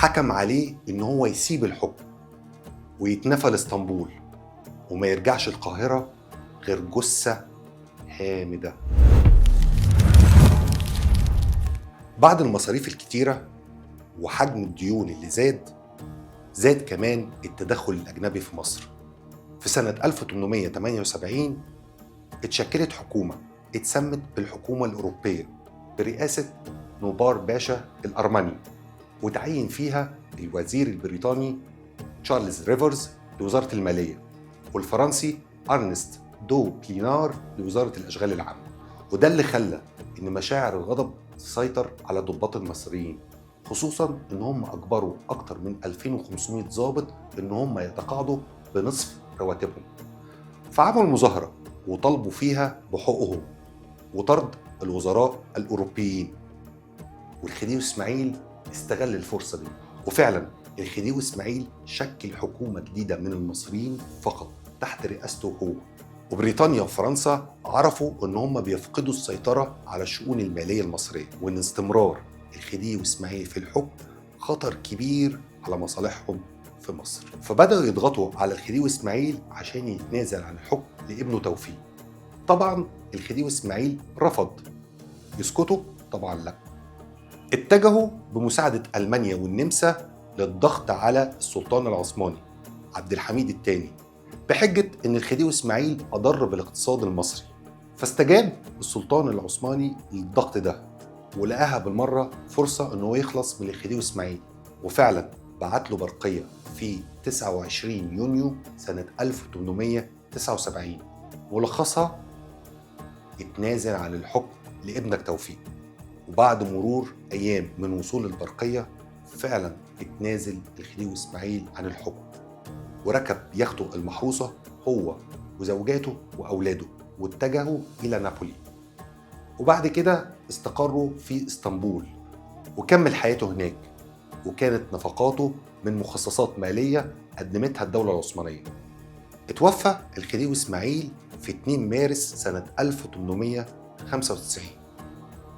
حكم عليه إن هو يسيب الحكم ويتنفى لإسطنبول وما يرجعش القاهرة غير جثة هامدة. بعد المصاريف الكتيرة وحجم الديون اللي زاد كمان التدخل الأجنبي في مصر. في سنة 1878 اتشكلت حكومة اتسمت بالحكومة الأوروبية برئاسة نوبار باشا الأرمني، وتعين فيها الوزير البريطاني تشارلز ريفرز لوزارة المالية، والفرنسي أرنست دو بلينار لوزارة الأشغال العامة. وده اللي خلى إن مشاعر الغضب تسيطر على ضباط المصريين، خصوصاً إن هم أجبروا أكتر من 2500 ضابط إن هم يتقاعدوا بنصف رواتبهم. فعملوا مظاهرة وطالبوا فيها بحقوقهم وطرد الوزراء الأوروبيين، والخديوي إسماعيل استغل الفرصة دي، وفعلاً الخديوي إسماعيل شكل حكومة جديدة من المصريين فقط تحت رئاسته هو. وبريطانيا وفرنسا عرفوا ان هم بيفقدوا السيطرة على الشؤون المالية المصرية، وان استمرار الخديوي إسماعيل في الحكم خطر كبير على مصالحهم في مصر. فبدأوا يضغطوا على الخديوي إسماعيل عشان يتنازل عن الحكم لابنه توفيق. طبعا الخديوي إسماعيل رفض. يسكتوا؟ طبعا لا. اتجهوا بمساعدة ألمانيا والنمسا للضغط على السلطان العثماني عبد الحميد الثاني بحجة إن الخديوي إسماعيل أضر بالاقتصاد المصري. فاستجاب السلطان العثماني للضغط ده ولقاها بالمرة فرصة إنه يخلص من الخديوي إسماعيل، وفعلا بعت له برقية في 29 يونيو سنة 1879 ملخصها: اتنازل عن الحكم لابنك توفيق. وبعد مرور أيام من وصول البرقية فعلا اتنازل الخديوي إسماعيل عن الحكم وركب يخته المحروسة هو وزوجاته وأولاده واتجهوا إلى نابولي. وبعد كده استقروا في اسطنبول وكمل حياته هناك، وكانت نفقاته من مخصصات مالية قدمتها الدولة العثمانية. اتوفى الخديوي إسماعيل في 2 مارس سنة 1895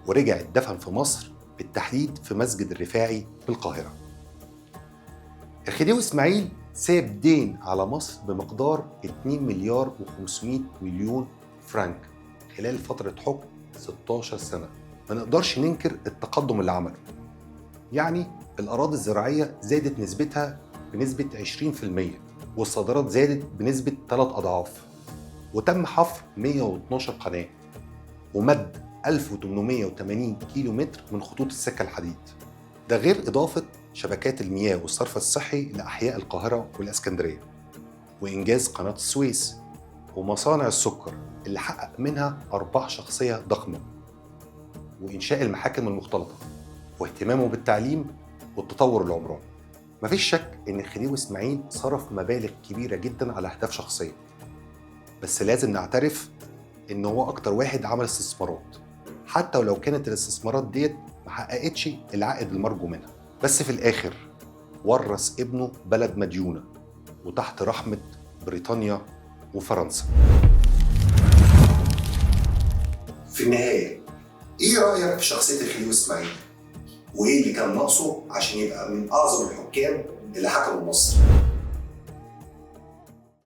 ورجع اتدفن في مصر، بالتحديد في مسجد الرفاعي بالقاهرة. الخديوي إسماعيل ساب دين على مصر بمقدار 2 مليار و500 مليون فرنك خلال فترة حكم 16 سنة. ما نقدرش ننكر التقدم اللي عمله، يعني الأراضي الزراعية زادت نسبتها بنسبة 20%، والصادرات زادت بنسبة 3 أضعاف، وتم حفر 112 قناة ومد 1880 كيلو متر من خطوط السكة الحديد. ده غير إضافة شبكات المياه والصرف الصحي لأحياء القاهرة والإسكندرية، وإنجاز قناة السويس، ومصانع السكر اللي حقق منها أرباح شخصية ضخمة، وإنشاء المحاكم المختلطة، واهتمامه بالتعليم والتطور العمراني. مفيش شك إن الخديوي إسماعيل صرف مبالغ كبيرة جدا على أهداف شخصية، بس لازم نعترف إن هو أكتر واحد عمل استثمارات، حتى ولو كانت الاستثمارات ديت محققتش العائد المرجو منها. بس في الآخر ورث ابنه بلد مديونة وتحت رحمة بريطانيا وفرنسا. في النهاية إيه رأيك في شخصية الخديوي إسماعيل؟ وإيه اللي كان ناقصه عشان يبقى من أعظم الحكام اللي حكموا مصر؟